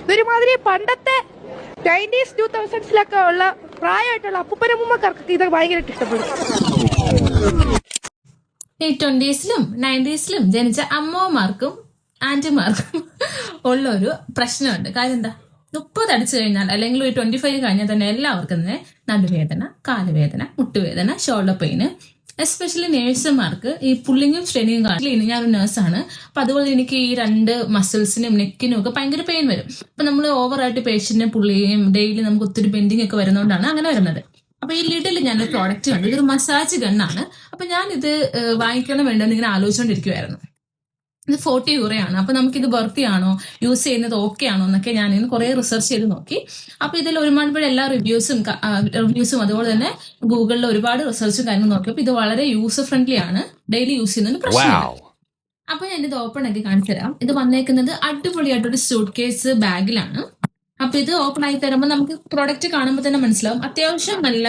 ഇതൊരുമാതിരി പണ്ടത്തെ 90s 2000s ഉള്ള പ്രായമായിട്ടുള്ള അപ്പൂപ്പനമ്മൂമ്മക്കാർക്കൊക്കെ ഇത് ഭയങ്കരമായിട്ട് ഇഷ്ടപ്പെടും. ഈ 20s-ലും 90s-ലും ജനിച്ച അമ്മമാർക്കും ആന്റിമാർക്കും ഉള്ള ഒരു പ്രശ്നമുണ്ട്. കാര്യം എന്താ, 30 അടിച്ചു കഴിഞ്ഞാൽ അല്ലെങ്കിൽ ഒരു 25 കഴിഞ്ഞാൽ തന്നെ എല്ലാവർക്കും തന്നെ നടുവേദന, കാലുവേദന, മുട്ടുവേദന, ഷോൾഡർ പെയിന്. എസ്പെഷ്യലി നേഴ്സുമാർക്ക് ഈ പുള്ളിങ്ങും സ്ട്രെയിനിങ്ങും കാണില്ല. ഞാനൊരു നേഴ്സാണ്. അപ്പൊ അതുപോലെ എനിക്ക് ഈ 2 മസിൽസിനും നെക്കിനും ഒക്കെ ഭയങ്കര പെയിൻ വരും. അപ്പൊ നമ്മൾ ഓവറായിട്ട് പേഷ്യന്റിനെ പുള്ളിയും ഡെയിലി നമുക്ക് ഒത്തിരി ബെൻഡിങ് ഒക്കെ വരുന്നതുകൊണ്ടാണ് അങ്ങനെ വരുന്നത്. അപ്പൊ ഈ ലിഡിൽ ഞാനൊരു പ്രോഡക്റ്റ് കണ്ടു. ഇതൊരു മസാജ് ഗണ്ണാണ്. അപ്പൊ ഞാനിത് വാങ്ങിക്കണം വേണ്ടെന്ന് ഇങ്ങനെ ആലോചിച്ചുകൊണ്ടിരിക്കുവായിരുന്നു. ഇത് 40 യൂറോയാണ്. അപ്പൊ നമുക്കിത് വർത്തി ആണോ, യൂസ് ചെയ്യുന്നത് ഓക്കെ ആണോ എന്നൊക്കെ ഞാനിന്ന് കുറെ റിസർച്ച് ചെയ്ത് നോക്കി. അപ്പൊ ഇതിൽ ഒരുപാട് എല്ലാ റിവ്യൂസും അതുപോലെ തന്നെ ഗൂഗിളിൽ ഒരുപാട് റിസർച്ചും കാര്യങ്ങളും നോക്കിയപ്പോൾ ഇത് വളരെ യൂസർ ഫ്രണ്ട്ലി ആണ്. ഡെയിലി യൂസ് ചെയ്യുന്നതിന് പ്രശ്നമില്ല. അപ്പൊ ഞാൻ ഇത് ഓപ്പൺ ആക്കി കാണിച്ചു തരാം. ഇത് വന്നേക്കുന്നത് അടിപൊളിയായിട്ടൊരു സൂട്ട് കേസ് ബാഗിലാണ്. അപ്പൊ ഇത് ഓപ്പൺ ആയി തരുമ്പോൾ നമുക്ക് പ്രൊഡക്റ്റ് കാണുമ്പോൾ തന്നെ മനസ്സിലാവും അത്യാവശ്യം നല്ല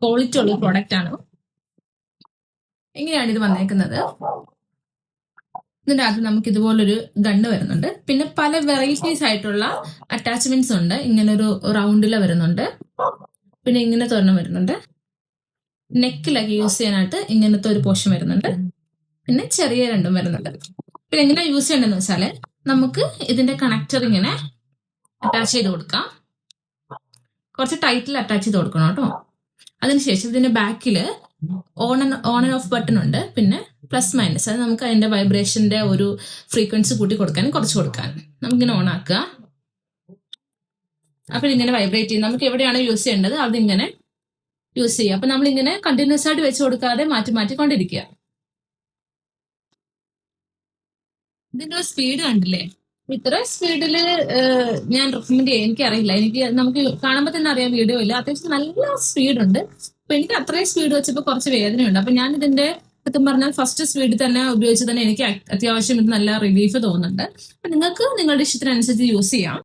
ക്വാളിറ്റി ഉള്ള പ്രൊഡക്റ്റ് ആണ്. ഇങ്ങനെയാണ് ഇത് വന്നേക്കുന്നത്. ഇതിൻ്റെ അകത്ത് നമുക്ക് ഇതുപോലൊരു ഗണ്ണ് വരുന്നുണ്ട്. പിന്നെ പല വെറൈറ്റീസ് ആയിട്ടുള്ള അറ്റാച്ച്മെന്റ്സ് ഉണ്ട്. ഇങ്ങനെ ഒരു റൗണ്ടില് വരുന്നുണ്ട്, പിന്നെ ഇങ്ങനത്തെ ഒരെണ്ണം വരുന്നുണ്ട്. നെക്കിലൊക്കെ യൂസ് ചെയ്യാനായിട്ട് ഇങ്ങനത്തെ ഒരു പോർഷൻ വരുന്നുണ്ട്, പിന്നെ ചെറിയ 2 വരുന്നുണ്ട്. പിന്നെ എങ്ങനെ യൂസ് ചെയ്യണമെന്ന് വെച്ചാല് നമുക്ക് ഇതിന്റെ കണക്ടർ ഇങ്ങനെ അറ്റാച്ച് ചെയ്ത് കൊടുക്കാം. കുറച്ച് ടൈറ്റിൽ അറ്റാച്ച് ചെയ്ത് കൊടുക്കണം കേട്ടോ. അതിനുശേഷം ഇതിന്റെ ബാക്കില് ഓൺ ആൻഡ് ഓഫ് ബട്ടൺ ഉണ്ട്, പിന്നെ പ്ലസ് മൈനസ്. അത് നമുക്ക് അതിന്റെ വൈബ്രേഷന്റെ ഒരു ഫ്രീക്വൻസി കൂട്ടി കൊടുക്കാനും കുറച്ച് കൊടുക്കാനും. നമുക്കിങ്ങനെ ഓൺ ആക്കുക. അപ്പൊ ഇതിങ്ങനെ വൈബ്രേറ്റ് ചെയ്യും. നമുക്ക് എവിടെയാണ് യൂസ് ചെയ്യേണ്ടത് അതിങ്ങനെ യൂസ് ചെയ്യുക. അപ്പൊ നമ്മളിങ്ങനെ കണ്ടിന്യൂസ് ആയിട്ട് വെച്ച് കൊടുക്കാതെ മാറ്റി മാറ്റിക്കൊണ്ടിരിക്കുക. ഇതിന്റെ സ്പീഡ് കണ്ടില്ലേ? ഇത്ര സ്പീഡില് ഞാൻ റെക്കമെൻഡ് ചെയ്യാം. എനിക്കറിയില്ല, നമുക്ക് കാണുമ്പോൾ തന്നെ അറിയാം, വീഡിയോ ഇല്ല. അത്യാവശ്യം നല്ല സ്പീഡുണ്ട്. അപ്പൊ എനിക്ക് അത്രയും സ്പീഡ് വെച്ചപ്പോൾ കുറച്ച് വേദനയുണ്ട്. അപ്പൊ ഞാൻ ഇതിന്റെ സത്യം പറഞ്ഞാൽ ഫസ്റ്റ് സ്പീഡിൽ തന്നെ ഉപയോഗിച്ച് തന്നെ എനിക്ക് അത്യാവശ്യം ഇത് നല്ല റിലീഫ് തോന്നുന്നുണ്ട്. അപ്പൊ നിങ്ങൾക്ക് നിങ്ങളുടെ ഇഷ്ടത്തിനനുസരിച്ച് യൂസ് ചെയ്യാം.